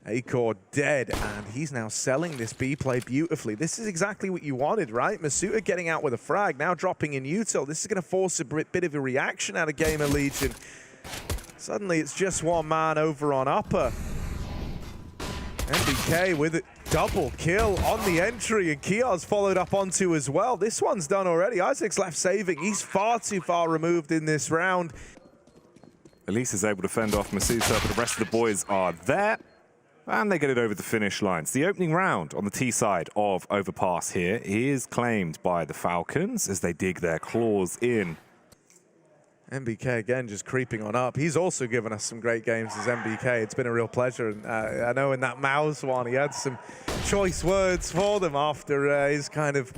Acor dead, and he's now selling this B play beautifully. This is exactly what you wanted, right? masuta getting out with a frag, now dropping in util. This is going to force a bit of a reaction out of GamerLegion. Suddenly it's just one man over on upper. NBK with a double kill on the entry, and Kios followed up onto as well. This one's done already. Isaac's left saving. He's far too far removed in this round. Elise is able to fend off masuta, but the rest of the boys are there. And they get it over the finish lines. The opening round on the T side of Overpass here is claimed by the Falcons as they dig their claws in. NBK again just creeping on up. He's also given us some great games as NBK. It's been a real pleasure. And I know in that Mouse one, he had some choice words for them after his kind of,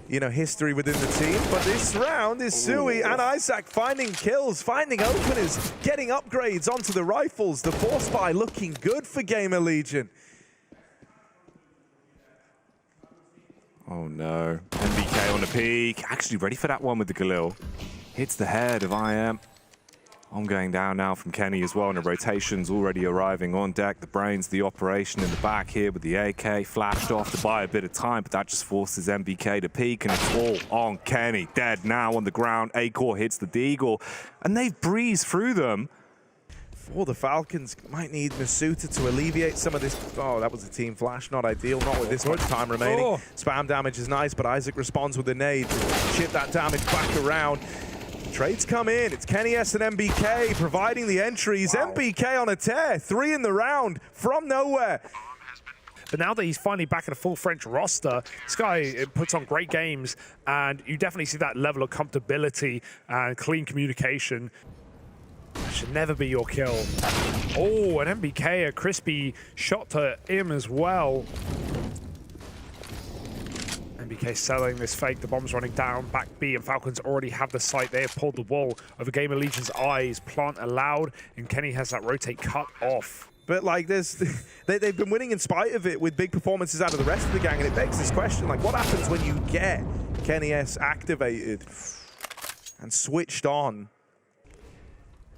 you know, history within the team. But this round is Sui and Izak finding kills, finding openers, getting upgrades onto the rifles. The force buy looking good for GamerLegion. Oh no, NBK on the peak. Actually ready for that one with the Galil. Hits the head of IM. I'm going down now from Kenny as well, and the rotation's already arriving on deck. The brains, the operation in the back here with the AK flashed off to buy a bit of time, but that just forces NBK to peak, and it's all on Kenny. Dead now on the ground. Acor hits the Deagle, and they've breezed through them. For the Falcons, might need masuta to alleviate some of this. Oh, that was a team flash, not ideal, not with this much time remaining. Spam damage is nice, but Isaac responds with a nade to chip that damage back around. Trades come in. It's Kenny S and NBK providing the entries. Wow. NBK on a tear, 3 in the round from nowhere. But now that he's finally back in a full French roster, this guy puts on great games, and you definitely see that level of comfortability and clean communication. That should never be your kill. Oh, an NBK, a crispy shot to him as well. NBK selling this fake, the bomb's running down, back B, and Falcons already have the site. They have pulled the wall over GamerLegion's eyes. Plant allowed, and Kenny has that rotate cut off. But like this, they've been winning in spite of it with big performances out of the rest of the gang, and it begs this question, like what happens when you get Kenny S activated and switched on?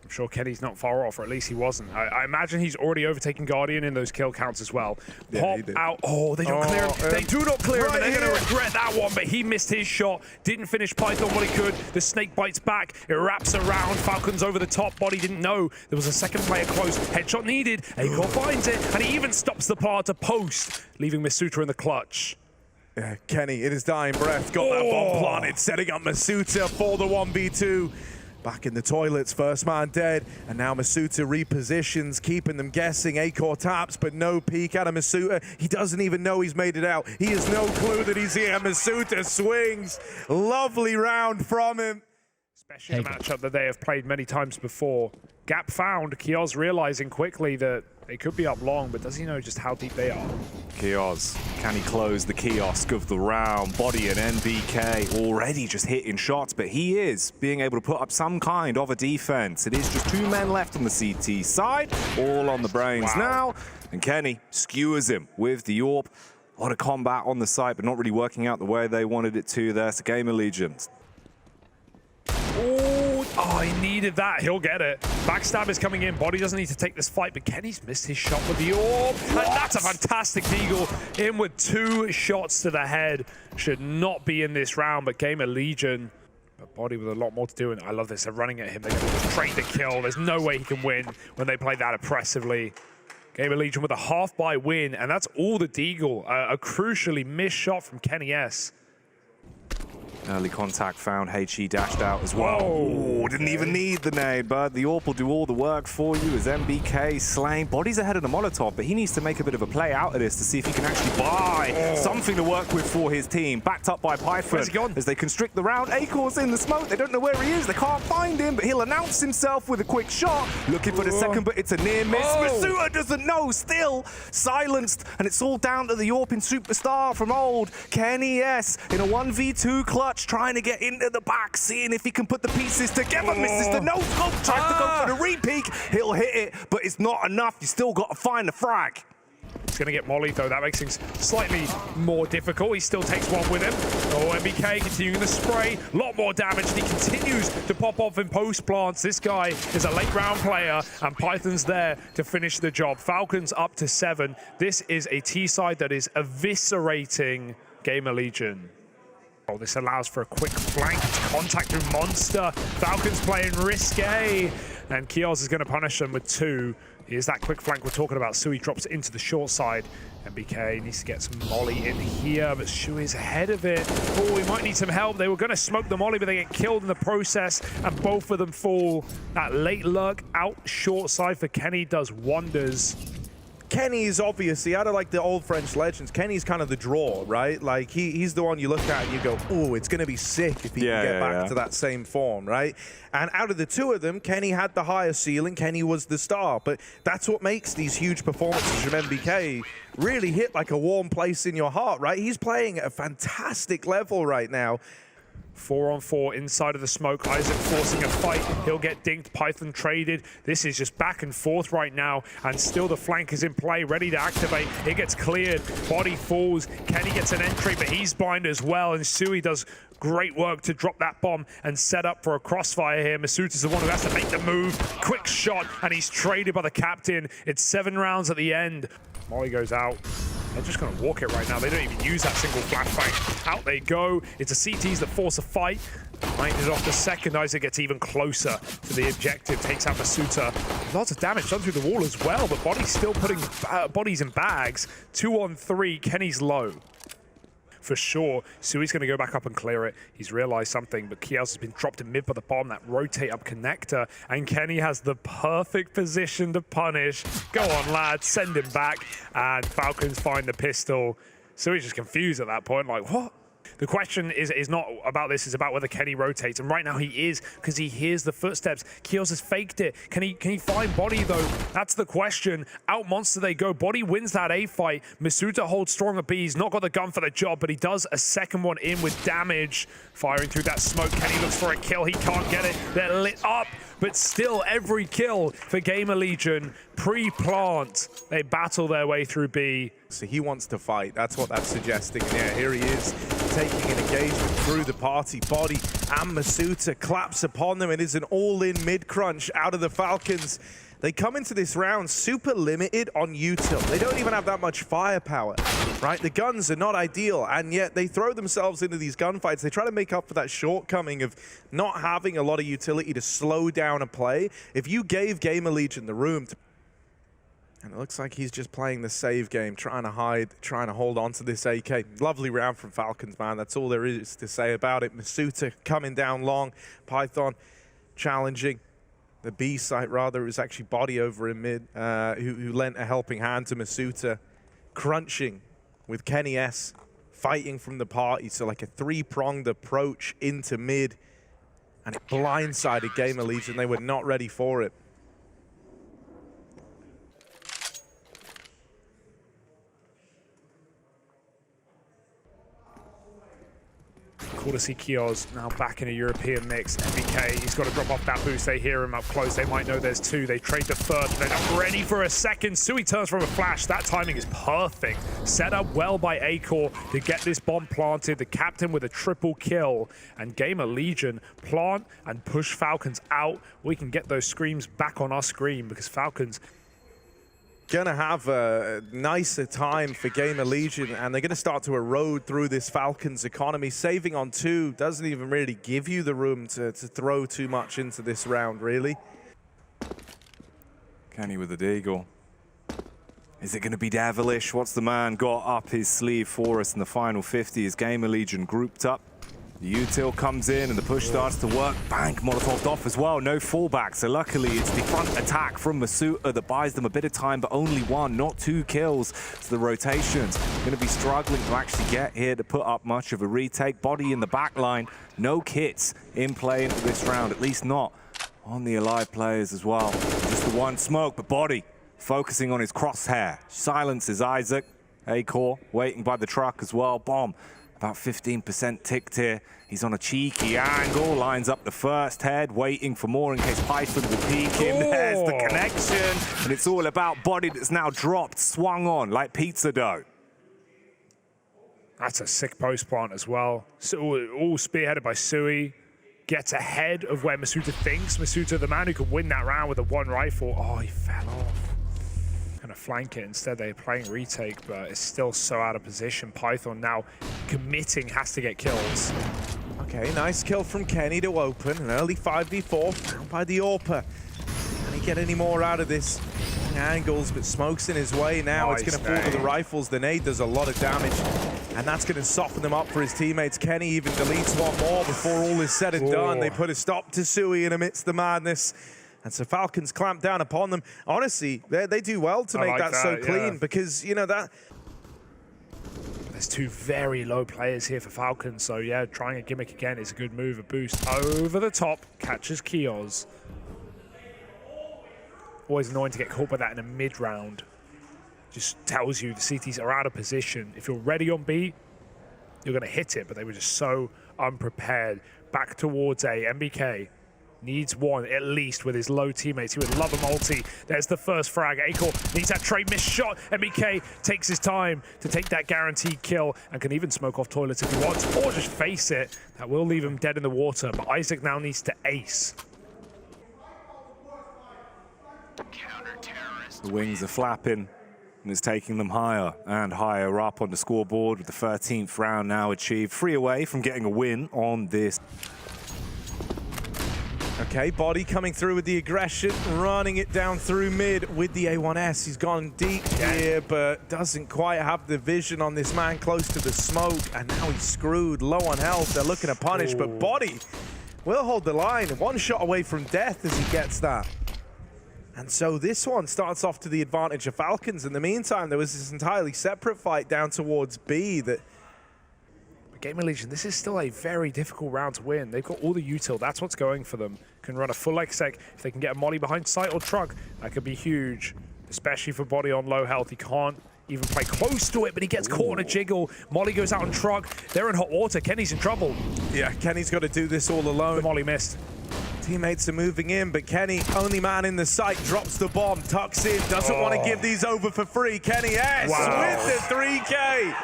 I'm sure Kenny's not far off, or at least he wasn't. I imagine he's already overtaken Guardian in those kill counts as well. Yeah, Pop out. Oh, they don't clear him. They do not clear him, and they're going to regret that one, but he missed his shot. Didn't finish Python what he could. The snake bites back. It wraps around. Falcons over the top. Body didn't know. There was a second player close. Headshot needed. Acor finds it, and he even stops the par to post, leaving masuta in the clutch. Yeah, Kenny, in his dying breath, got that bomb planted, setting up masuta for the 1v2. Back in the toilets, first man dead, and now masuta repositions, keeping them guessing. Acor taps, but no peek out of masuta. He doesn't even know he's made it out. He has no clue that he's here. masuta swings. Lovely round from him. Especially a matchup that they have played many times before. Gap found, Kios realizing quickly that they could be up long, but does he know just how deep they are? Kios, can he close the kiosk of the round? Body and NBK already just hitting shots, but he is being able to put up some kind of a defense. It is just 2 men left on the CT side, all on the brains now, and Kenny skewers him with the AWP. A lot of combat on the site, but not really working out the way they wanted it to. There's GamerLegion. Oh, he needed that. He'll get it. Backstab is coming in. Body doesn't need to take this fight, but Kenny's missed his shot with the AWP. And that's a fantastic Deagle. In with 2 shots to the head. Should not be in this round, but GamerLegion. But Body with a lot more to do, and I love this. They're running at him. They're going to just trade the kill. There's no way he can win when they play that oppressively. GamerLegion with a half-buy win, and that's all the Deagle. A crucially missed shot from Kenny S. Early contact found, HE dashed out as well. Oh, didn't even need the nade, but the AWP will do all the work for you as NBK slain. Body's ahead of the Molotov, but he needs to make a bit of a play out of this to see if he can actually buy something to work with for his team. Backed up by Python as they constrict the round. Acor's in the smoke. They don't know where he is. They can't find him, but he'll announce himself with a quick shot. Looking for the second, but it's a near miss. masuta doesn't know, still silenced, and it's all down to the AWP in Superstar from old Kenny S in a 1v2 clutch. Trying to get into the back, seeing if he can put the pieces together. Misses the no-scope, tries to go for the re-peek. He'll hit it, but it's not enough. You still got to find the frag. He's going to get Molly, though. That makes things slightly more difficult. He still takes one with him. Oh, MBK continuing the spray. A lot more damage, and he continues to pop off in post plants. This guy is a late round player, and Python's there to finish the job. Falcons up to 7. This is a T-side that is eviscerating GamerLegion. Oh, this allows for a quick flank contact through Monster. Falcons playing risque, and Kios is going to punish them with 2. Here's that quick flank we're talking about. Sui drops into the short side. MBK needs to get some Molly in here, but Sui is ahead of it. Oh, we might need some help. They were going to smoke the Molly, but they get killed in the process, and both of them fall. That late lurk out short side for Kenny does wonders. Kenny is obviously, out of like the old French legends, Kenny's kind of the draw, right? Like he's the one you look at and you go, oh, it's going to be sick if he can get back to that same form, right? And out of the 2 of them, Kenny had the higher ceiling. Kenny was the star, but that's what makes these huge performances from MBK really hit like a warm place in your heart, right? He's playing at a fantastic level right now. 4-on-4 inside of the smoke. izak forcing a fight. He'll get dinked. Python traded. This is just back and forth right now, and still the flank is in play, ready to activate. It gets cleared. Body falls. Kenny gets an entry, but he's blind as well, and Sui does great work to drop that bomb and set up for a crossfire here. Masuta's the one who has to make the move. Quick shot, and he's traded by the captain. It's 7 rounds at the end. Molly goes out. They're just going to walk it right now. They don't even use that single flashbang. Out they go. It's the CTs that force a fight. Minded off the second. izak gets even closer to the objective. Takes out Masuta. Lots of damage done through the wall as well, but Body's still putting bodies in bags. 2-on-3. Kenny's low. For sure, Sui's going to go back up and clear it. He's realized something, but Kiels has been dropped in mid by the bomb, that rotate up connector, and Kenny has the perfect position to punish. Go on, lads, send him back, and Falcons find the pistol. Sui's just confused at that point, like, what? The question is not about this, it's about whether Kenny rotates, and right now he is, because he hears the footsteps. Kios has faked it. Can he find Body, though? That's the question. Out Monster they go. Body wins that A fight. Masuta holds strong at B. He's not got the gun for the job, but he does a second one in with damage. Firing through that smoke. Kenny looks for a kill. He can't get it. They're lit up, but still every kill for GamerLegion. Pre-plant, they battle their way through B. So he wants to fight. That's what that's suggesting. And yeah, here he is, taking an engagement through the party. Body and Masuta claps upon them. It is an all-in mid-crunch out of the Falcons. They come into this round super limited on util. They don't even have that much firepower, right? The guns are not ideal, and yet they throw themselves into these gunfights. They try to make up for that shortcoming of not having a lot of utility to slow down a play. If you gave GamerLegion the room to... And it looks like he's just playing the save game, trying to hide, trying to hold on to this AK. Lovely round from Falcons, man. That's all there is to say about it. Masuta coming down long. Python challenging. The B site, rather, it was actually Body over in mid, who lent a helping hand to Masuta. Crunching with Kenny S, fighting from the party. So like a 3-pronged approach into mid. And it blindsided GamerLegion. They were not ready for it. Cool to see Kios now back in a European mix. MBK, he's got to drop off that boost. They hear him up close. They might know there's 2. They trade the third. They're not ready for a second. Sui turns from a flash. That timing is perfect. Set up well by Acor to get this bomb planted. The captain with a triple kill. And GamerLegion plant and push Falcons out. We can get those screams back on our screen because Falcons gonna have a nicer time for GamerLegion, and they're gonna start to erode through this Falcons economy. Saving on 2 doesn't even really give you the room to throw too much into this round, really. Kenny with the deagle. Is it gonna be devilish? What's the man got up his sleeve for us in the final 50? Is GamerLegion grouped up? The util comes in and the push starts to work. Bang, Molotov's off as well, no fallback. So luckily it's the front attack from Masuta that buys them a bit of time, but only 1, not 2 kills. So the rotations going to be struggling to actually get here to put up much of a retake. Body in the back line, no kits in play into this round, at least not on the alive players as well. Just the 1 smoke, but Body focusing on his crosshair. Silences izak. Acor waiting by the truck as well. Bomb About 15% ticked here. He's on a cheeky angle, lines up the first head, waiting for more in case Python will peek him. There's the connection, and it's all about body that's now dropped, swung on like pizza dough. That's a sick post plant as well. So all spearheaded by Sui. Gets ahead of where Masuta thinks. Masuta, the man who could win that round with a one rifle. Oh, he fell off. Gonna flank it instead. They're playing retake, but it's still so out of position. Python now committing, has to get kills. Okay, nice kill from Kenny to open. An early 5v4 found by the AWPer. Can he get any more out of this? Angles, but smoke's in his way now. Nice, it's going to fall to the rifles. The nade does a lot of damage, and that's going to soften them up for his teammates. Kenny even deletes one more before all is said and done. They put a stop to Sui in amidst the madness. And so Falcons clamp down upon them. Honestly, they do well to make that so clean because, you know, that... There's two very low players here for Falcons, so yeah, trying a gimmick again is a good move. A boost over the top, catches Kios. Always annoying to get caught by that in a mid-round. Just tells you the CTs are out of position. If you're ready on B, you're going to hit it, but they were just so unprepared. Back towards A. MBK needs one at least with his low teammates. He would love a multi. There's the first frag. Acor needs that trade missed shot. MBK takes his time to take that guaranteed kill and can even smoke off toilets if he wants, or just face it. That will leave him dead in the water, but Izak now needs to ace. The wings are flapping, and it's taking them higher and higher up on the scoreboard with the 13th round now achieved. 3 away from getting a win on this. Okay, Body coming through with the aggression, running it down through mid with the A1S. He's gone deep here, but doesn't quite have the vision on this man close to the smoke, and now he's screwed, low on health. They're looking to punish, but Body will hold the line. One shot away from death as he gets that. And so this one starts off to the advantage of Falcons. In the meantime, there was this entirely separate fight down towards B that... But GamerLegion, this is still a very difficult round to win. They've got all the util. That's what's going for them. Can run a full exec. If they can get a molly behind sight or truck, that could be huge. Especially for Body on low health. He can't even play close to it, but he gets caught in a jiggle. Molly goes out on truck. They're in hot water. Kenny's in trouble. Yeah, Kenny's got to do this all alone. The molly missed. Teammates are moving in, but Kenny, only man in the sight, drops the bomb, tucks in, doesn't want to give these over for free. Kenny S with the 3K.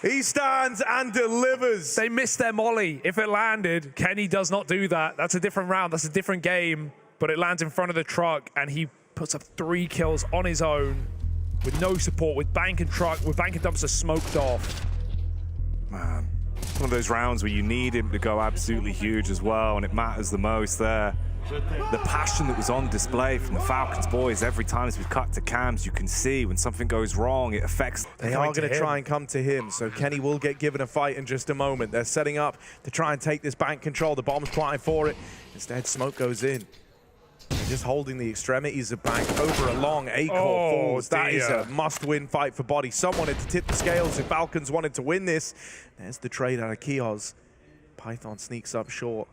He stands and delivers. They missed their molly. If it landed, Kenny does not do that. That's a different round. That's a different game. But it lands in front of the truck, and he puts up 3 kills on his own with no support, with bank and truck, with bank and dumpster smoked off. Man. One of those rounds where you need him to go absolutely huge as well, and it matters the most there. The passion that was on display from the Falcons boys every time as we've cut to cams, you can see when something goes wrong, it affects... They are going to try and come to him, so Kenny will get given a fight in just a moment. They're setting up to try and take this bank control. The bomb's planted for it. Instead, smoke goes in. They're just holding the extremities of bank over a long Acor falls. That is a must-win fight for Body. Some wanted to tip the scales if Falcons wanted to win this. There's the trade out of Kios. Python sneaks up short.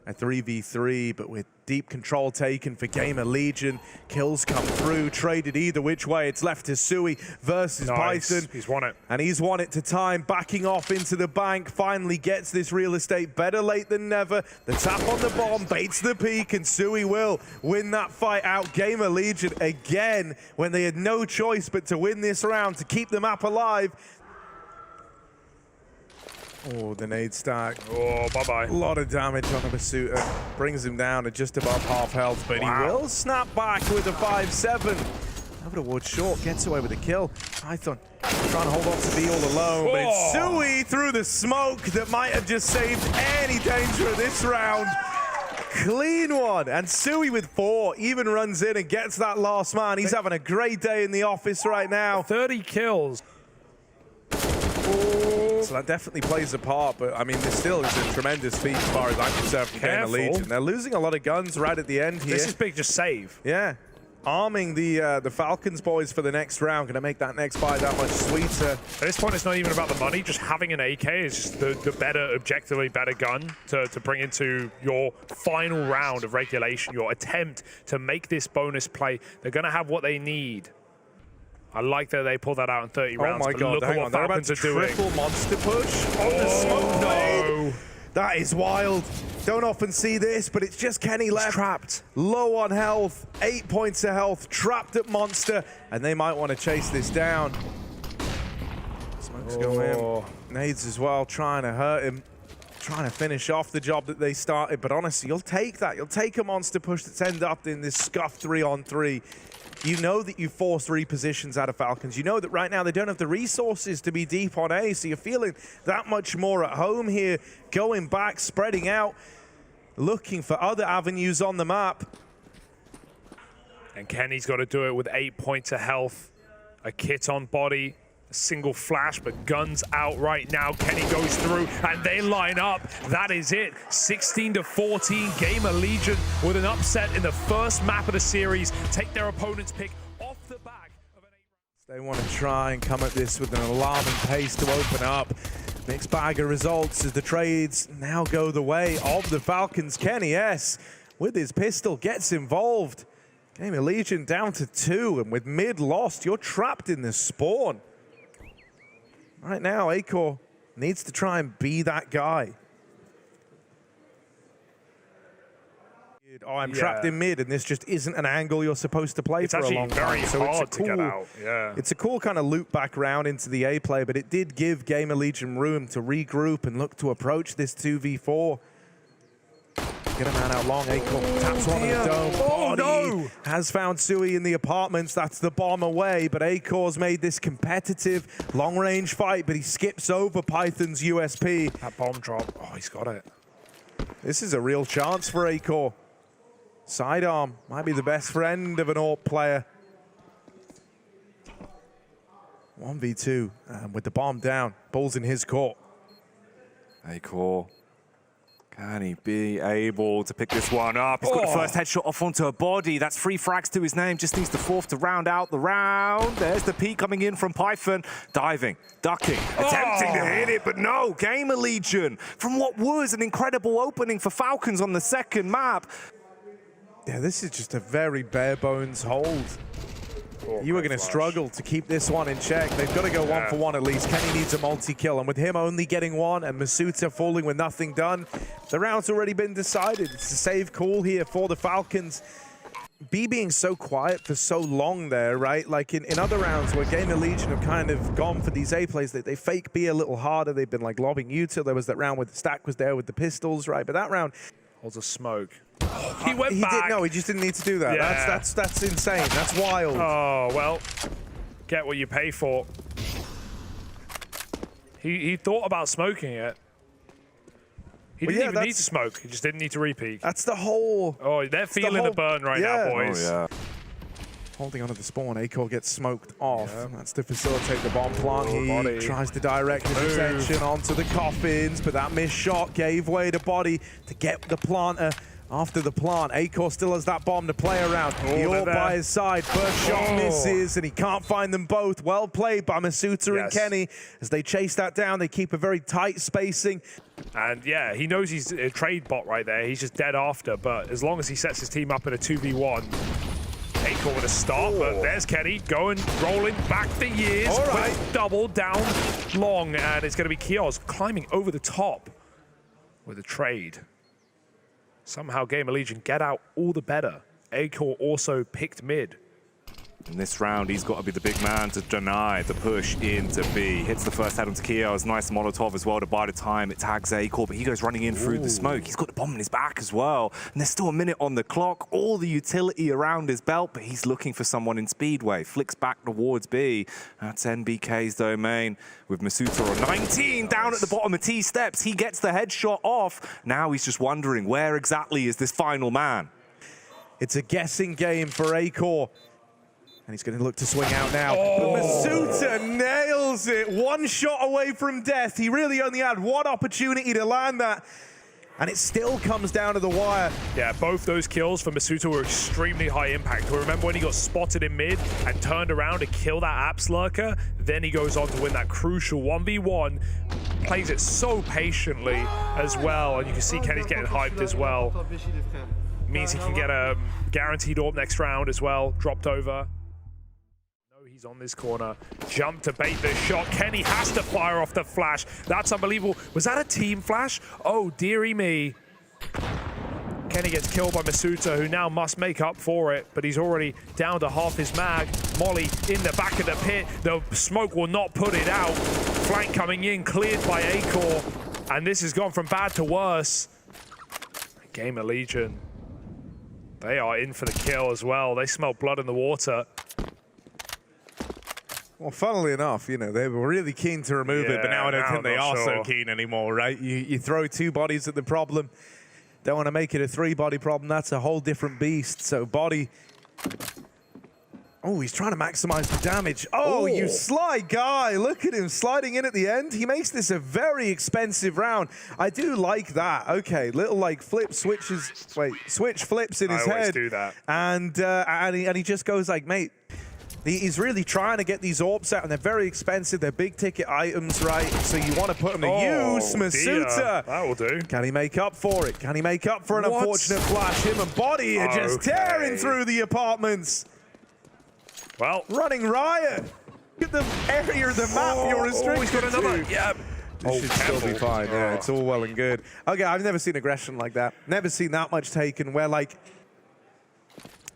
A 3v3, but with deep control taken for GamerLegion. Kills come through, traded either which way. It's left to Sui versus Python. He's won it. And he's won it to time, backing off into the bank. Finally gets this real estate, better late than never. The tap on the bomb, baits the peak, and Sui will win that fight out. GamerLegion again, when they had no choice but to win this round to keep the map alive. Oh, the nade stack. Oh, bye-bye. A lot of damage on the Masuta. Brings him down to just above half health, but he will snap back with a 5-7. Over towards short, gets away with a kill. Python trying to hold on to B all alone, but it's Sui through the smoke that might have just saved any danger of this round. Clean one, and Sui with 4 even runs in and gets that last man. He's having a great day in the office right now. 30 kills. So that definitely plays a part, but I mean, this still is a tremendous feat as far as I'm concerned for GamerLegion. They're losing a lot of guns right at the end here. This is big, just save. Yeah. Arming the Falcons boys for the next round, going to make that next fight that much sweeter. At this point, it's not even about the money. Just having an AK is just the better, objectively better gun to bring into your final round of regulation, your attempt to make this bonus play. They're going to have what they need. I like that they pulled that out in 30 rounds. Oh my god, look at what they're about Falcons to are doing. triple monster push. Oh, the smoke blade. That is wild. Don't often see this, but it's just Kenny left. Trapped. Low on health, 8 points of health, trapped at monster, and they might want to chase this down. Smoke's going in. Nades as well, trying to hurt him. Trying to finish off the job that they started, but honestly, you'll take that. You'll take a monster push that's ended up in this scuffed 3-on-3. You know that you forced repositions out of Falcons. You know that right now they don't have the resources to be deep on A, so you're feeling that much more at home here, going back, spreading out, looking for other avenues on the map. And Kenny's got to do it with 8 points of health, a kit on body, a single flash, but guns out right now. Kenny goes through and they line up. That is it. 16-14. GamerLegion with an upset in the first map of the series. Take their opponent's pick off the back of an 8 round. They want to try and come at this with an alarming pace to open up. Mixed bag of results as the trades now go the way of the Falcons. Kenny S, with his pistol, gets involved. GamerLegion down to 2, and with mid lost, you're trapped in this spawn. Right now, Acor needs to try and be that guy. Oh, I'm trapped in mid, and this just isn't an angle you're supposed to play for a long time. It's actually very hard to get out. Yeah. It's a cool kind of loop back round into the A play, but it did give GamerLegion room to regroup and look to approach this 2v4. Get a man out long. Acor taps one on the dome. Oh, no! Has found Sui in the apartments. That's the bomb away, but Acor's made this competitive long-range fight, but he skips over Python's USP. That bomb drop. Oh, he's got it. This is a real chance for Acor. Sidearm might be the best friend of an AWP player. 1v2 with the bomb down. Ball's in his court. Acor. Can he be able to pick this one up? He's got the first headshot off onto a body. That's 3 frags to his name. Just needs the 4th to round out the round. There's the peek coming in from Python. Diving, ducking, attempting to hit it, but no. GamerLegion from what was an incredible opening for Falcons on the second map. Yeah, this is just a very bare bones hold. You are going to struggle to keep this one in check. They've got to go 1 for 1 at least. Kenny needs a multi-kill, and with him only getting 1 and Masuta falling with nothing done, the round's already been decided. It's a safe call here for the Falcons. B being so quiet for so long there, right? Like in other rounds where GamerLegion have kind of gone for these A plays, they fake B a little harder. They've been like lobbing you till there was that round where the Stack was there with the pistols, right? But that round holds a smoke. He went back. He just didn't need to do that. Yeah. That's insane. That's wild. Oh, well, get what you pay for. He thought about smoking it. He didn't even need to smoke. He just didn't need to repeat. That's the whole... Oh, they're feeling the burn right now, boys. Oh, yeah. Holding onto the spawn, Acor gets smoked off. That's to facilitate the bomb plant. He tries to direct his attention onto the coffins, but that missed shot gave way to body to get the planter. After the plant, Acor still has that bomb to play around. The AWP by his side. First shot misses, and he can't find them both. Well played by Masuta and Kenny. As they chase that down, they keep a very tight spacing. And yeah, he knows he's a trade bot right there. He's just dead after, but as long as he sets his team up in a 2v1, Acor with a start, but there's Kenny going, rolling back the years. All right. Quick double down long, and it's going to be Kios climbing over the top with a trade. Somehow GamerLegion get out all the better. Acor also picked mid. In this round, he's got to be the big man to deny the push into B. Hits the first head onto Kios. Nice Molotov as well to buy the time. It tags Acor, but he goes running in through the smoke. He's got the bomb in his back as well. And there's still a minute on the clock. All the utility around his belt, but he's looking for someone in Speedway. Flicks back towards B. That's NBK's domain with Masuta on 19 down at the bottom of T steps. He gets the headshot off. Now he's just wondering, where exactly is this final man? It's a guessing game for Acor. And he's going to look to swing out now. But Masuta nails it. 1 shot away from death. He really only had 1 opportunity to land that. And it still comes down to the wire. Yeah, both those kills for Masuta were extremely high impact. We remember when he got spotted in mid and turned around to kill that Apps lurker, then he goes on to win that crucial 1v1. Plays it so patiently as well. And you can see Kenny's getting hyped as well. Means he can get a guaranteed AWP next round as well, dropped over. He's on this corner. Jump to bait the shot. Kenny has to fire off the flash. That's unbelievable. Was that a team flash? Oh, dearie me. Kenny gets killed by Masuta, who now must make up for it, but he's already down to half his mag. Molly in the back of the pit. The smoke will not put it out. Flank coming in, cleared by Acor. And this has gone from bad to worse. GamerLegion, they are in for the kill as well. They smell blood in the water. Well, funnily enough, you know, they were really keen to remove it, but now I don't think they are so keen anymore, right? You throw 2 bodies at the problem. Don't want to make it a 3-body problem. That's a whole different beast. So body. Oh, he's trying to maximize the damage. Oh, you sly guy. Look at him sliding in at the end. He makes this a very expensive round. I do like that. Okay, little like switch flips in his head. I always do that. And he just goes like, mate, he's really trying to get these AWPs out, and they're very expensive. They're big ticket items, right? So you want to put them to use. Masuta. That will do. Can he make up for it? Can he make up for an unfortunate flash? Him and Body are just tearing through the apartments. Well, running riot. Look at the area of the map you're restricted. He's got another. Yeah. This should still be fine. Yeah, it's all well and good. Okay, I've never seen aggression like that. Never seen that much taken where, like,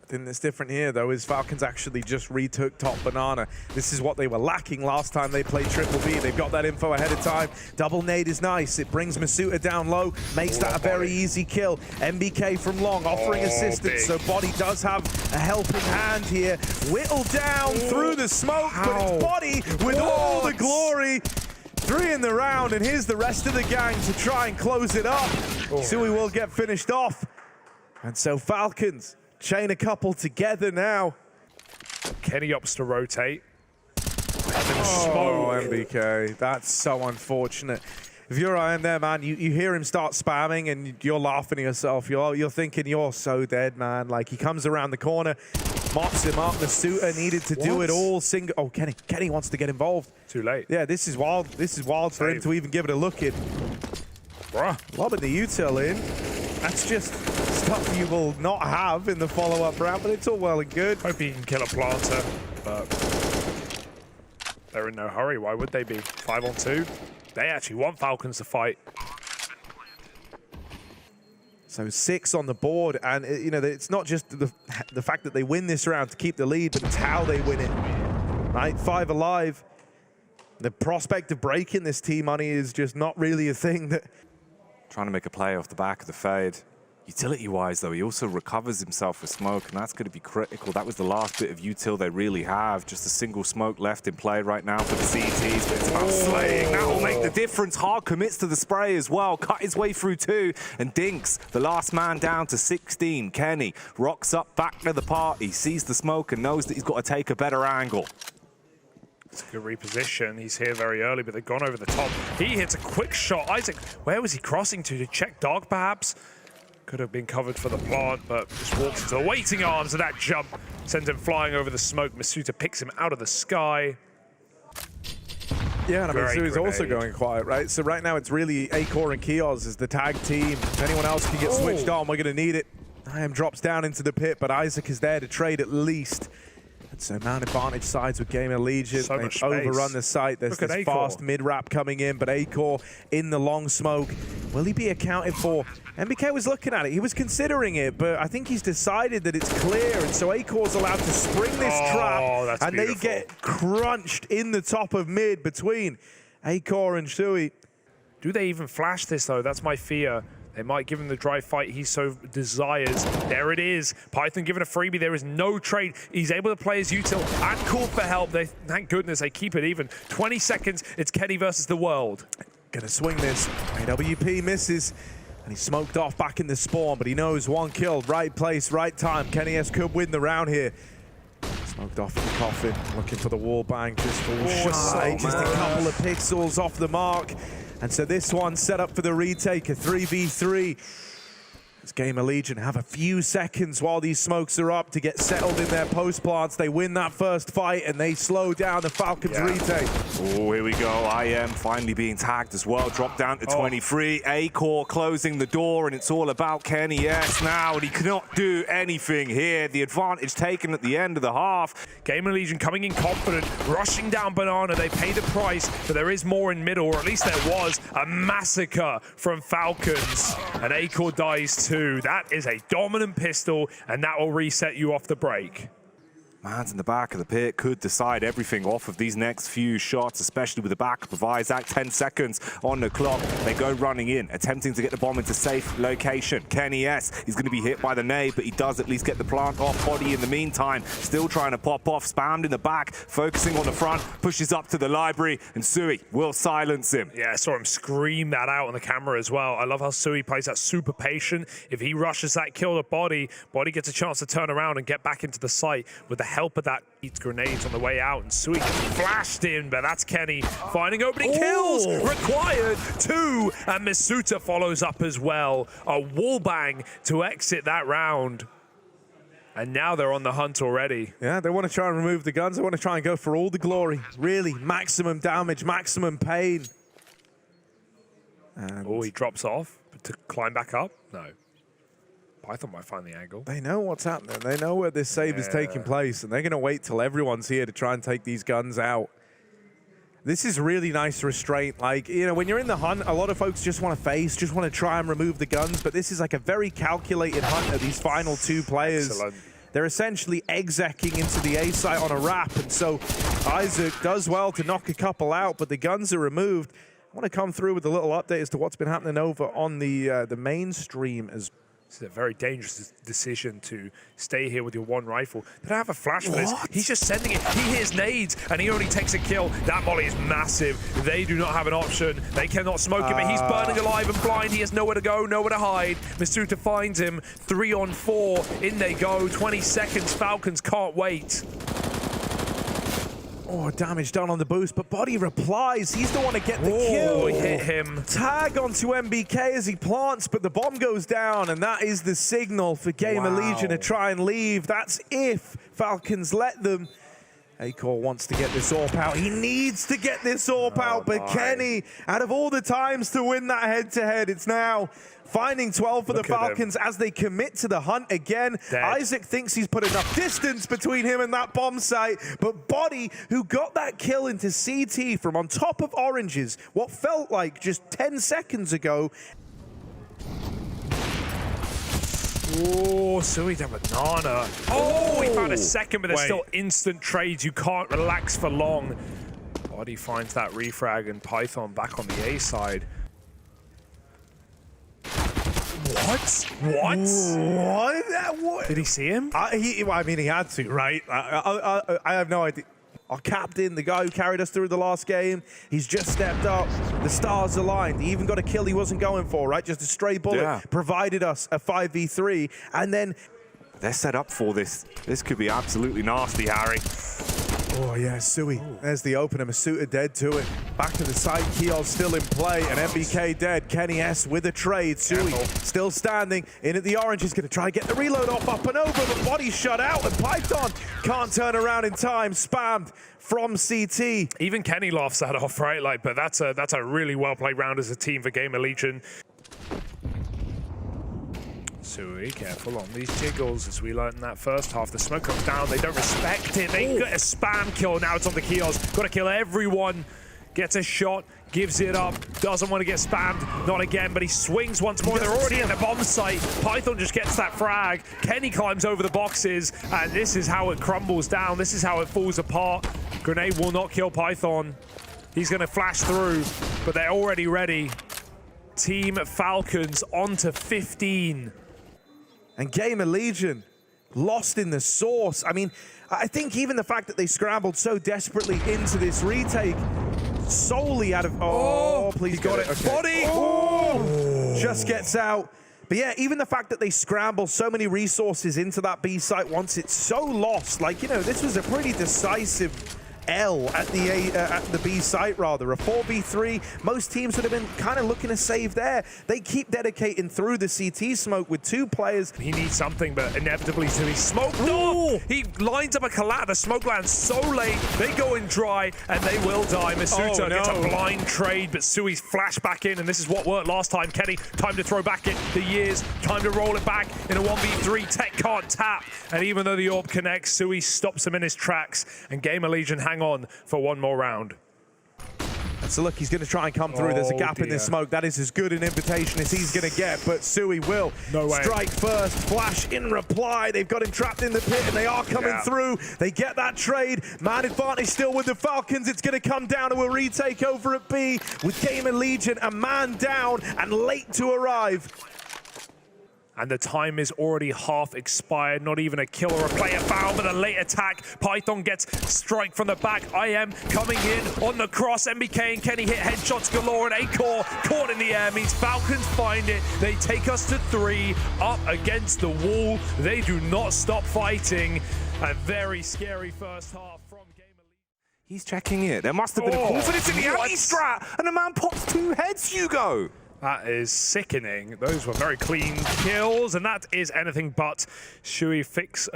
the thing that's different here, though, is Falcons actually just retook top banana. This is what they were lacking last time they played Triple B. They've got that info ahead of time. Double nade is nice. It brings Masuta down low, makes that a very easy kill. MBK from long, offering assistance, so Body does have a helping hand here. Whittled down through the smoke, but it's Body with all the glory. 3 in the round, and here's the rest of the gang to try and close it up. Sui will get finished off. And so Falcons chain a couple together now. Kenny opts to rotate. And then smoke. MBK. That's so unfortunate. If you're in there, man, you hear him start spamming and you're laughing at yourself. You're thinking you're so dead, man. Like, he comes around the corner, mops him up. Masuta needed to do it all. Oh, Kenny wants to get involved. Too late. Yeah, this is wild. This is wild for him to even give it a look in. Bruh. Lobbing the util in. That's just stuff you will not have in the follow-up round, but it's all well and good. Hope he can kill a planter, but they're in no hurry. Why would they be? 5 on 2. They actually want Falcons to fight. So 6 on the board, and you know, it's not just the fact that they win this round to keep the lead, but it's how they win it. Right, 5 alive. The prospect of breaking this T-money is just not really a thing that. Trying to make a play off the back of the fade. Utility-wise, though, he also recovers himself with smoke, and that's going to be critical. That was the last bit of util they really have. Just a single smoke left in play right now for the CTs, but it's about slaying. That will make the difference. Hard commits to the spray as well. Cut his way through 2, and Dinks, the last man down to 16. Kenny rocks up back to the party, sees the smoke, and knows that he's got to take a better angle. It's a good reposition. He's here very early, but they've gone over the top. He hits a quick shot. Izak, where was he crossing to check dog, perhaps? Could have been covered for the plant, but just walks into the waiting arms, and that jump sends him flying over the smoke. Masuta picks him out of the sky. Yeah, and I mean, Sui's also going quiet, right? So right now it's really Acor and Kios as the tag team. If anyone else can get switched on, we're going to need it. IM drops down into the pit, but Izak is there to trade at least. So man advantage sides with GamerLegion. So They've overrun the site. There's this fast mid-wrap coming in, but Acor in the long smoke. Will he be accounted for? MBK was looking at it. He was considering it, but I think he's decided that it's clear, and so Acor's allowed to spring this trap, and they get crunched in the top of mid between Acor and Sui. Do they even flash this, though? That's my fear. They might give him the dry fight he so desires. There it is. Python given a freebie. There is no trade. He's able to play his util and call for help. Thank goodness they keep it even. 20 seconds. It's Kenny versus the world. Gonna swing this. AWP misses. And he's smoked off back in the spawn, but he knows 1 kill. Right place, right time. Kenny S could win the round here. Smoked off in the coffin. Looking for the wall bang. Just fall shy. Just a couple of pixels off the mark. And so this one set up for the retake, a 3v3. GamerLegion have a few seconds while these smokes are up to get settled in their post plants. They win that first fight and they slow down the Falcons retake. Oh, here we go. IM finally being tagged as well. Drop down to 23. A-Core closing the door, and it's all about Kenny S now, and he cannot do anything here. The advantage taken at the end of the half. GamerLegion coming in confident, rushing down Banana. They pay the price, but there is more in middle, or at least there was a massacre from Falcons. And A-Core dies too. That is a dominant pistol, and that will reset you off the break. Man's in the back of the pit could decide everything off of these next few shots, especially with the backup of izak. 10 seconds on the clock. They go running in, attempting to get the bomb into safe location. Kenny S, he's going to be hit by the nade, but he does at least get the plant off. Body in the meantime, still trying to pop off, spammed in the back, focusing on the front, pushes up to the library, and Sui will silence him. Yeah, I saw him scream that out on the camera as well. I love how Sui plays that super patient. If he rushes that kill to Body gets a chance to turn around and get back into the site with the help of that grenades on the way out, and Sui gets flashed in, but that's Kenny finding opening kills required 2, and Misuta follows up as well. A wall bang to exit that round. And now they're on the hunt already. Yeah, they want to try and remove the guns. They want to try and go for all the glory. Really, maximum damage, maximum pain. And he drops off to climb back up? No. Python might find the angle. They know what's happening. They know where this save is taking place, and they're going to wait till everyone's here to try and take these guns out. This is really nice restraint. Like, you know, when you're in the hunt, a lot of folks just want to face, just want to try and remove the guns, but this is like a very calculated hunt of these final 2 players. Excellent. They're essentially execing into the A site on a wrap, and so izak does well to knock a couple out, but the guns are removed. I want to come through with a little update as to what's been happening over on the mainstream as It's a very dangerous decision to stay here with your 1 rifle. They don't have a flash for this. He's just sending it. He hears nades, and he only takes a kill. That molly is massive. They do not have an option. They cannot smoke him, but he's burning alive and blind. He has nowhere to go, nowhere to hide. Misuta finds him. 3 on 4. In they go. 20 seconds. Falcons can't wait. Oh, damage done on the boost, but Body replies. He's the one to get the kill. He hit him. Tag onto MBK as he plants, but the bomb goes down, and that is the signal for GamerLegion to try and leave. That's if Falcons let them. A-Core wants to get this AWP out. He needs to get this AWP out, but Kenny, out of all the times to win that head-to-head, it's now finding 12 for the Falcons as they commit to the hunt again. izak thinks he's put enough distance between him and that bomb site, but Body, who got that kill into CT from on top of oranges, what felt like just 10 seconds ago. Oh, Sui the banana. Oh, he found a second, but there's still instant trades. You can't relax for long. Body finds that refrag, and Python back on the A side. What? Did he see him? I mean, he had to, right? I have no idea. Our captain, the guy who carried us through the last game, he's just stepped up. The stars aligned. He even got a kill he wasn't going for, right? Just a stray bullet provided us a 5v3. And then they're set up for this. This could be absolutely nasty, Harry. Oh, yeah, Sui. There's the opener. Misuta dead to it. Back to the side. Keel's still in play. And MBK dead. Kenny S with a trade. Sui still standing. In at the orange. He's going to try and get the reload off. Up and over. But Body's shut out. And Python can't turn around in time. Spammed from CT. Even Kenny laughs that off, right? Like, but that's a really well-played round as a team for GamerLegion. Sui, careful on these jiggles, as we learned in that first half. The smoke comes down, they don't respect it. They get a spam kill, now it's on the Kios. Got to kill everyone. Gets a shot, gives it up, doesn't want to get spammed. Not again, but he swings once more. They're already at the bomb site. Python just gets that frag. Kenny climbs over the boxes, and this is how it crumbles down. This is how it falls apart. Grenade will not kill Python. He's going to flash through, but they're already ready. Team Falcons on to 15. And GamerLegion lost in the source. I mean, I think even the fact that they scrambled so desperately into this retake solely out of... Oh, please got it. Okay. Body! Oh, just gets out. But yeah, even the fact that they scramble so many resources into that B site once it's so lost, like, you know, this was a pretty decisive L at the B site, rather. A 4v3. Most teams would have been kind of looking to save there. They keep dedicating through the CT smoke with 2 players. He needs something, but inevitably Sui smoked off. He lines up a collab. The smoke lands so late. They go in dry, and they will die. Masuta gets a blind trade, but Sui's flash back in, and this is what worked last time. Kenny, time to throw back in the years. Time to roll it back in a 1v3. Tech can't tap. And even though the orb connects, Sui stops him in his tracks, and GamerLegion hang on for one more round. So look, he's going to try and come through. There's a gap in this smoke. That is as good an invitation as he's going to get, but Sui will strike first. Flash in reply. They've got him trapped in the pit, and they are coming through. They get that trade. Man advantage still with the Falcons. It's going to come down to a retake over at B with GamerLegion, a man down and late to arrive. And the time is already half expired. Not even a kill or a player foul, but a late attack. Python gets strike from the back. IM coming in on the cross. MBK and Kenny hit headshots galore, and A-Core caught in the air means Falcons find it. They take us to 3, up against the wall. They do not stop fighting. A very scary first half from GamerLegion. He's checking it. There must have been a confidence in the anti-strat, and the man pops 2 heads, Hugo. That is sickening. Those were very clean kills, and that is anything but. Shui flicks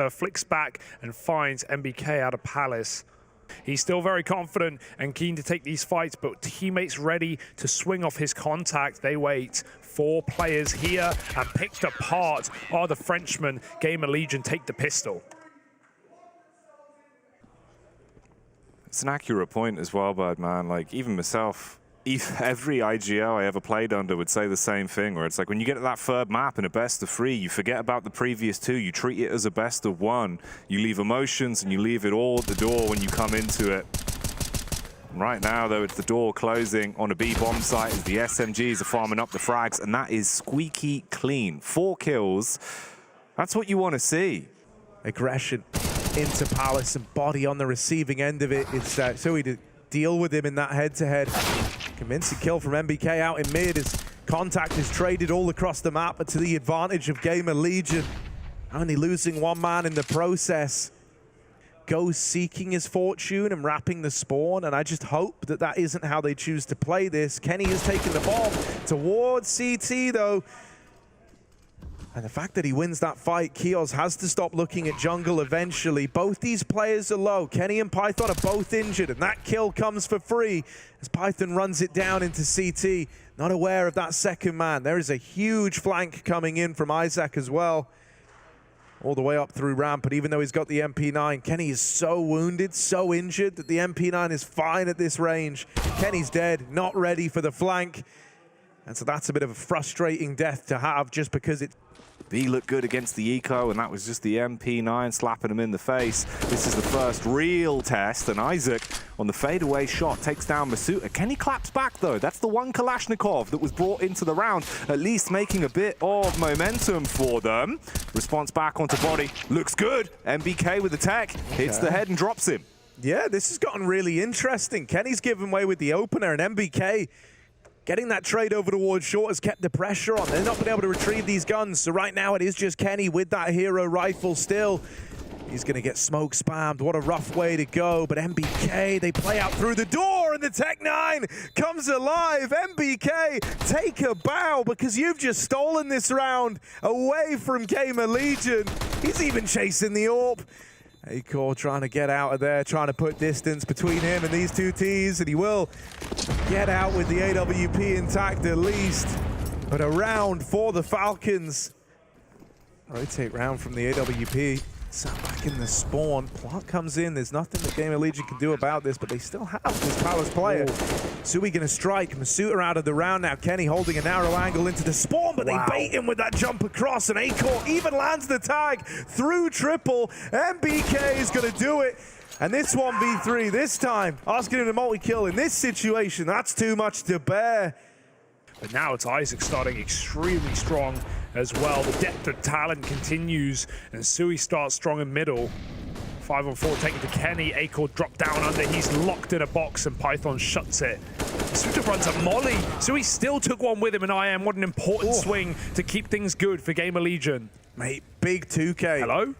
back and finds MBK out of Palace. He's still very confident and keen to take these fights, but teammates ready to swing off his contact. They wait. 4 players here and picked apart are the Frenchmen. GamerLegion take the pistol. It's an accurate point as well, Bud, man. Like, even myself, every IGL I ever played under would say the same thing, where it's like when you get to that 3rd map in a best of 3, you forget about the previous 2. You treat it as a best of 1. You leave emotions and you leave it all at the door when you come into it. Right now, though, it's the door closing on a B bomb site as the SMGs are farming up the frags, and that is squeaky clean. 4 kills. That's what you want to see. Aggression into Palace and Body on the receiving end of it. It's Sui to deal with him in that head-to-head. Convincing kill from MBK out in mid as contact is traded all across the map, but to the advantage of GamerLegion. Only losing 1 man in the process. Goes seeking his fortune and wrapping the spawn, and I just hope that that isn't how they choose to play this. Kenny has taken the bomb towards CT, though. And the fact that he wins that fight, Kios has to stop looking at jungle eventually. Both these players are low. Kenny and Python are both injured, and that kill comes for free as Python runs it down into CT. Not aware of that 2nd man. There is a huge flank coming in from Izak as well. All the way up through ramp, but even though he's got the MP9, Kenny is so wounded, so injured that the MP9 is fine at this range. Kenny's dead, not ready for the flank. And so that's a bit of a frustrating death to have just because it... B looked good against the eco, and that was just the MP9 slapping him in the face. This is the first real test, and Izak on the fadeaway shot takes down Masuta. Kenny claps back, though. That's the 1 Kalashnikov that was brought into the round, at least making a bit of momentum for them. Response back onto Body. Looks good. MBK with the tech. Hits the head and drops him. Yeah, this has gotten really interesting. Kenny's given way with the opener, and MBK getting that trade over towards short has kept the pressure on. They've not been able to retrieve these guns, so right now it is just Kenny with that hero rifle still. He's going to get smoke spammed. What a rough way to go, but MBK, they play out through the door, and the Tech-9 comes alive. MBK, take a bow, because you've just stolen this round away from GamerLegion. He's even chasing the AWP. A-Core trying to get out of there, trying to put distance between him and these 2 Ts, and he will get out with the AWP intact at least. But a round for the Falcons. Rotate round from the AWP. Sat back in the spawn. Plot comes in. There's nothing that GamerLegion can do about this, but they still have this Palace player. Sui going to strike. Masuta out of the round now. Kenny holding a narrow angle into the spawn, but they bait him with that jump across, and A-Core even lands the tag through triple. MBK is going to do it. And this 1v3 this time, asking him to multi-kill in this situation, that's too much to bear. But now it's Izak starting extremely strong as well. The depth of talent continues, and Sui starts strong in middle. 5-on-4 taken to Kenny. A-Core dropped down under. He's locked in a box, and Python shuts it. Suta runs a molly. Sui still took one with him, and IM, what an important swing to keep things good for GamerLegion. Mate, big 2K. Hello?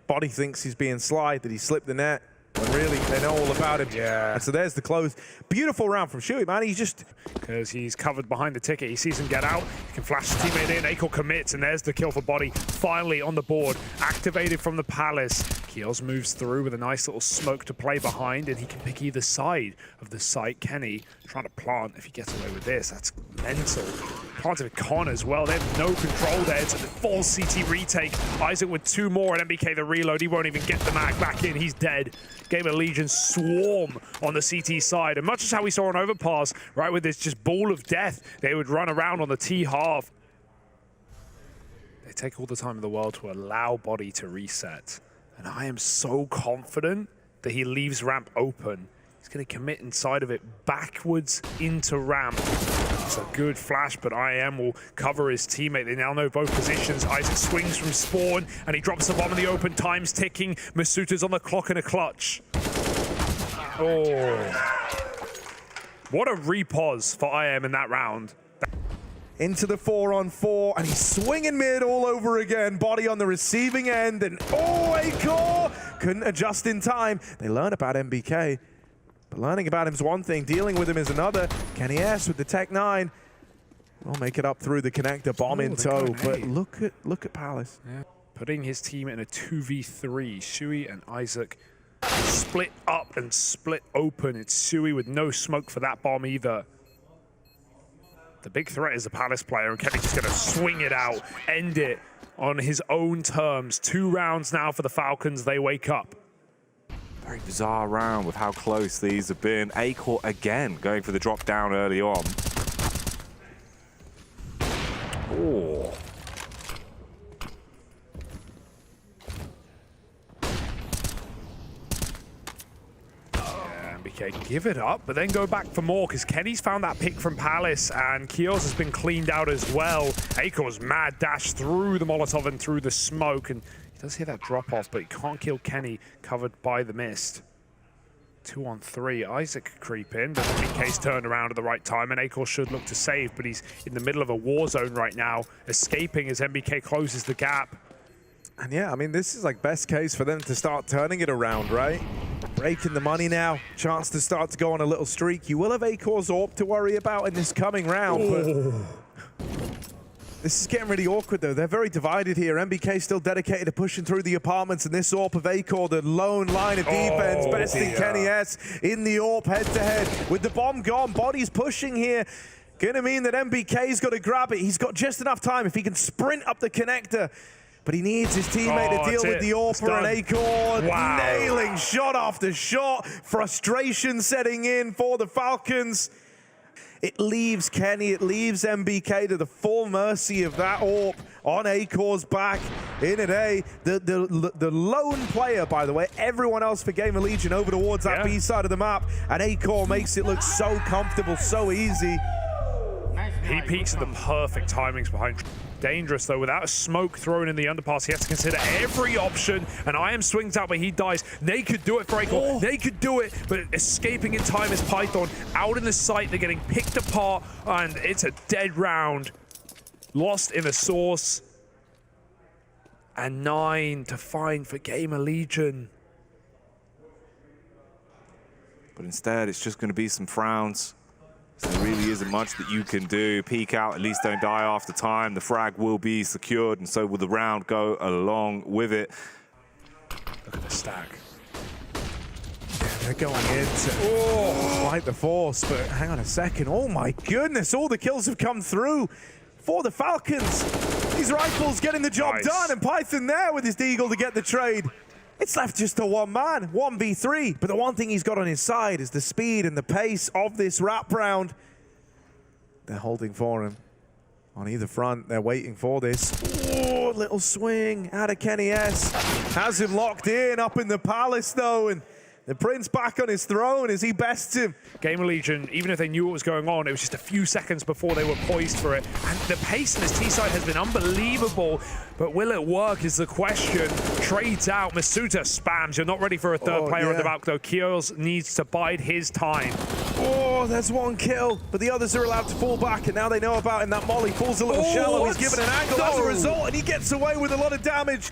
Body thinks he's being sly, that he slipped the net. when really they know all about him. Yeah. And so there's the close. Beautiful round from Shuey, man. He's just... Because he's covered behind the ticket. He sees him get out. He can flash his teammate in. Akor commits, and there's the kill for Body. Finally on the board. Activated from the Palace. Keels moves through with a nice little smoke to play behind, and he can pick either side of the site. Kenny trying to plant. If he gets away with this, that's mental. Planted with Con as well. They have no control there. It's a full CT retake. Izak with 2 more, and MBK the reload. He won't even get the mag back in. He's dead. GamerLegion swarm on the CT side. And much as how we saw on Overpass, right, with this just ball of death, they would run around on the T half. They take all the time in the world to allow Body to reset. And I am so confident that he leaves ramp open. He's going to commit inside of it backwards into ramp. It's a good flash, but IM will cover his teammate. They now know both positions. Izak swings from spawn, and he drops the bomb in the open. Time's ticking. Masuta's on the clock in a clutch. Oh. What a repause for IM in that round. Into the 4-on-4, and he's swinging mid all over again. Body on the receiving end, and oh, Akor couldn't adjust in time. They learn about MBK, but learning about him is one thing, dealing with him is another. Kenny S with the Tech 9 will make it up through the connector, bomb in tow. But look at Palace. Yeah. Putting his team in a 2v3. Shuey and Izak split up and split open. It's Shuey with no smoke for that bomb either. The big threat is the Palace player, and Kenny's just going to swing it out, end it on his own terms. 2 rounds now for the Falcons. They wake up. Very bizarre round with how close these have been. Akor again going for the drop down early on. Oh. Okay, give it up, but then go back for more, because Kenny's found that pick from Palace, and Kios has been cleaned out as well. Akor's mad dash through the Molotov and through the smoke, and he does hear that drop off, but he can't kill Kenny, covered by the mist. 2-on-3, Izak could creep in, but MBK's turned around at the right time, and Akor should look to save, but he's in the middle of a war zone right now, escaping as MBK closes the gap. And yeah, I mean, this is like best case for them to start turning it around, right? Breaking the money now, chance to start to go on a little streak. You will have Akor's AWP to worry about in this coming round, but this is getting really awkward though. They're very divided here. MBK still dedicated to pushing through the apartments, and this AWP of Akor, the lone line of defense, besting Kenny S in the AWP head-to-head. With the bomb gone, Body's pushing here. Gonna mean that MBK's got to grab it. He's got just enough time if he can sprint up the connector. But he needs his teammate to deal with the AWP, and Akor nailing shot after shot. Frustration setting in for the Falcons. It leaves Kenny, it leaves MBK to the full mercy of that AWP on Akor's back in at A. The lone player, by the way, everyone else for GamerLegion over towards that B side of the map, and Akor makes it look so comfortable, so easy. He peaks at the perfect timings behind. Dangerous though, without a smoke thrown in the underpass, he has to consider every option, and IM swings out, but he dies. They could do it for Akor, they could do it, but escaping in time is Python. Out in the site, they're getting picked apart, and it's a dead round. Lost in the source. And 9 to find for GamerLegion. But instead, it's just going to be some frowns. So there really isn't much that you can do. Peek out, at least don't die after time. The frag will be secured, and so will the round go along with it. Look at the stack. Yeah, they're going into quite the force, but hang on a second. Oh my goodness, all the kills have come through for the Falcons. These rifles getting the job done, and Python there with his deagle to get the trade. It's left just to one man, 1v3. But the one thing he's got on his side is the speed and the pace of this wrap round. They're holding for him on either front. They're waiting for this. Oh, little swing out of Kenny S. Has him locked in up in the Palace though, and the Prince back on his throne as he bests him. GamerLegion, even if they knew what was going on, it was just a few seconds before they were poised for it. And the pace in this T-side has been unbelievable, but will it work is the question. Trades out, Masuta spams. You're not ready for a third player on the back though. Kios needs to bide his time. Oh, there's one kill, but the others are allowed to fall back, and now they know about him. That molly falls a little shallow. He's given an angle as a result, and he gets away with a lot of damage.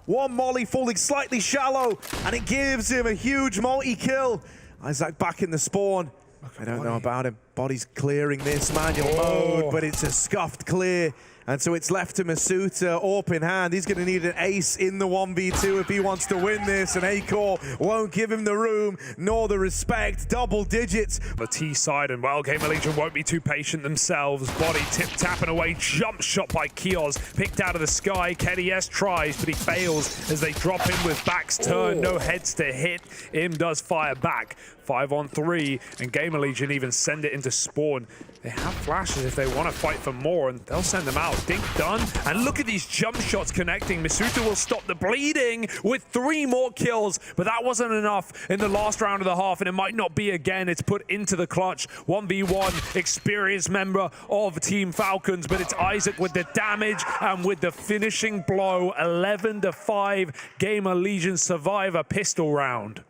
One molly falling slightly shallow, and it gives him a huge multi-kill. Izak back in the spawn. I don't know about him. Body's clearing this manual mode, but it's a scuffed clear. And so it's left to Masuta, AWP in hand. He's going to need an ace in the 1v2 if he wants to win this. And Acor won't give him the room nor the respect. Double digits. The T side, and well, GamerLegion won't be too patient themselves. Body tip-tapping away, jump shot by Kios. Picked out of the sky. KDS tries, but he fails as they drop him with backs turned. No heads to hit. Im does fire back. 5-on-3, and GamerLegion even send it into spawn. They have flashes if they want to fight for more, and they'll send them out. Dink done, and look at these jump shots connecting. Masuta will stop the bleeding with 3 more kills, but that wasn't enough in the last round of the half, and it might not be again. It's put into the clutch. 1v1, experienced member of Team Falcons, but it's Izak with the damage and with the finishing blow. 11-5, GamerLegion survive a pistol round.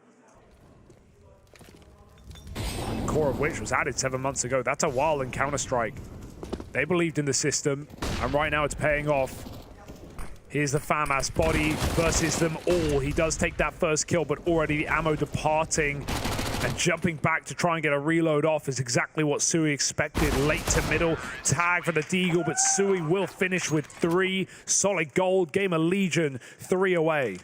Core of which was added 7 months ago. That's a while in Counter-Strike. They believed in the system, and right now it's paying off. Here's the FAMAS, Body versus them all. He does take that first kill, but already the ammo departing and jumping back to try and get a reload off is exactly what Sui expected. Late to middle, tag for the Deagle, but Sui will finish with 3. Solid gold, GamerLegion 3 away.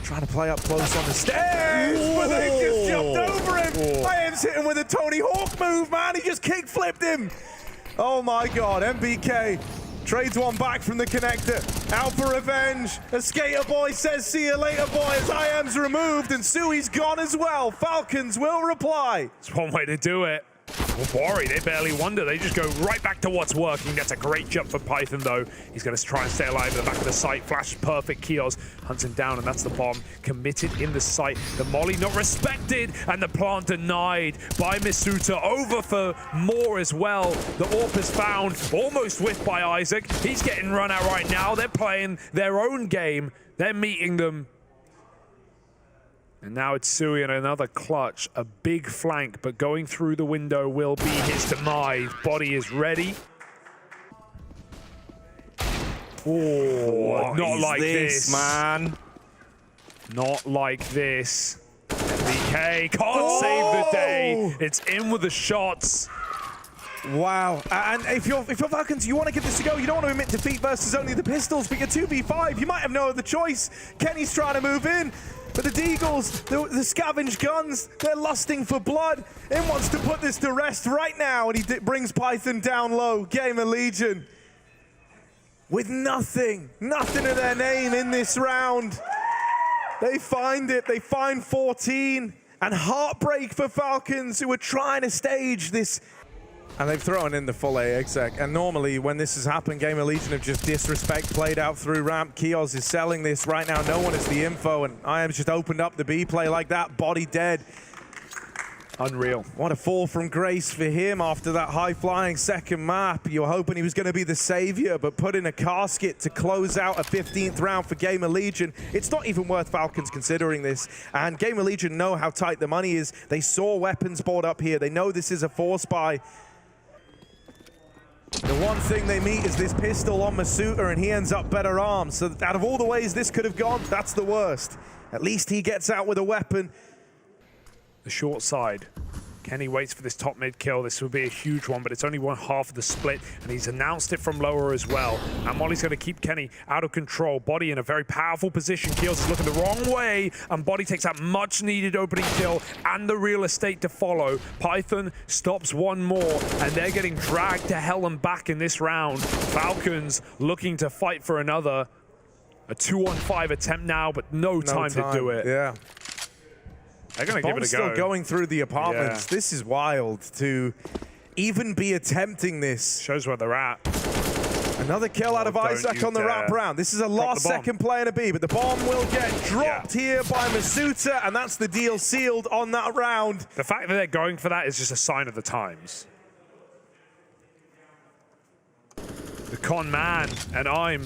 Trying to play up close on the stairs, but they just jumped over him. Ence hit him with a Tony Hawk move, man. He just kick flipped him. Oh my God, MBK trades one back from the connector. Out for revenge. A skater boy says, see you later, boys. IM's removed and Sui's gone as well. Falcons will reply. It's one way to do it. Well, Bori, they barely wonder. They just go right back to what's working. That's a great jump for Python, though. He's going to try and stay alive at the back of the site. Flash perfect. Kios hunts him down, and that's the bomb. Committed in the site. The molly not respected, and the plant denied by Masuta. Over for more as well. The AWP is found. Almost whiffed by Izak. He's getting run out right now. They're playing their own game. They're meeting them. And now it's Sui in another clutch, a big flank, but going through the window will be his demise. Body is ready. Oh, not like this, man. Not like this. MBK can't save the day. It's in with the shots. Wow, and if you're Falcons, you want to give this a go. You don't want to admit defeat versus only the pistols, but you're 2v5. You might have no other choice. Kenny's trying to move in. But the Deagles, the scavenge guns, they're lusting for blood. Im wants to put this to rest right now, and he brings Python down low. GamerLegion with nothing to their name in this round. They find it. They find 14. And heartbreak for Falcons, who are trying to stage this. And they've thrown in the full A exec. And normally when this has happened, GamerLegion have just disrespect played out through ramp. Kios is selling this right now. No one has the info, and IM's just opened up the B play like that. Body dead. Unreal. What a fall from grace for him after that high-flying second map. You were hoping he was going to be the savior, but put in a casket to close out a 15th round for GamerLegion. It's not even worth Falcons considering this. And GamerLegion know how tight the money is. They saw weapons board up here. They know this is a force buy. The one thing they meet is this pistol on Masuta, and he ends up better armed. So out of all the ways this could have gone, that's the worst. At least he gets out with a weapon. The short side. Kenny waits for this top mid kill. This will be a huge one, but it's only 1/2 of the split, and he's announced it from lower as well. And Molly's going to keep Kenny out of control. Body in a very powerful position. Kios is looking the wrong way, and Body takes that much-needed opening kill and the real estate to follow. Python stops one more, and they're getting dragged to hell and back in this round. Falcons looking to fight for another. A 2-on-5 attempt now, but no time to do it. Yeah. They're going to give it a go. Still going through the apartments. Yeah. This is wild to even be attempting this. Shows where they're at. Another kill out of Izak on the wrap round. This is a last second play in a B, but the bomb will get dropped here by Masuta, and that's the deal sealed on that round. The fact that they're going for that is just a sign of the times. The con man and I'm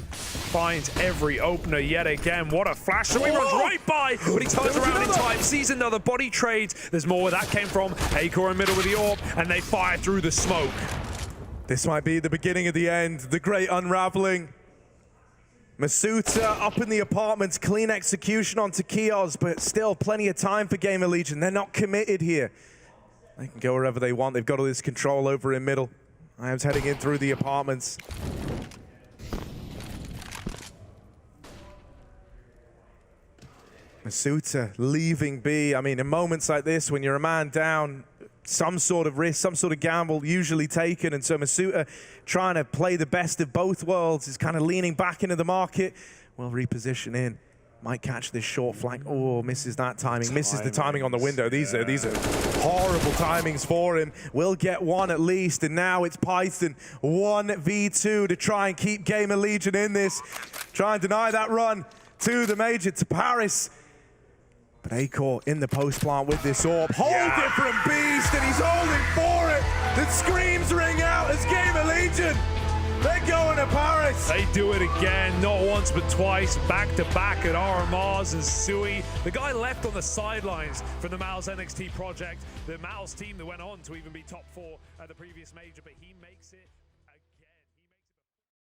finds every opener yet again. What a flash. So he runs right by, but he turns around in time, sees another body trade. There's more where that came from. Acor in middle with the AWP, and they fire through the smoke. This might be the beginning of the end, the great unraveling. Masuta up in the apartments, clean execution onto Kios, but still plenty of time for GamerLegion. They're not committed here. They can go wherever they want. They've got all this control over in middle. IAM's heading in through the apartments. Masuta leaving B. I mean, in moments like this, when you're a man down, some sort of risk, some sort of gamble usually taken. And so Masuta trying to play the best of both worlds, is kind of leaning back into the market. Will reposition in. Might catch this short flank. Oh, misses that timing. Misses the timing on the window. These are horrible timings for him. Will get one at least, and now it's Python 1v2 to try and keep GamerLegion in this. Try and deny that run to the major, to Paris. But Acor in the post plant with this orb. Whole different beast, and he's holding for it. The screams ring out as GamerLegion. They're going to Paris. They do it again, not once but twice, back to back at RMRs and Sui. The guy left on the sidelines from the Mouse NXT project, the Mouse team that went on to even be top 4 at the previous major, but he makes it.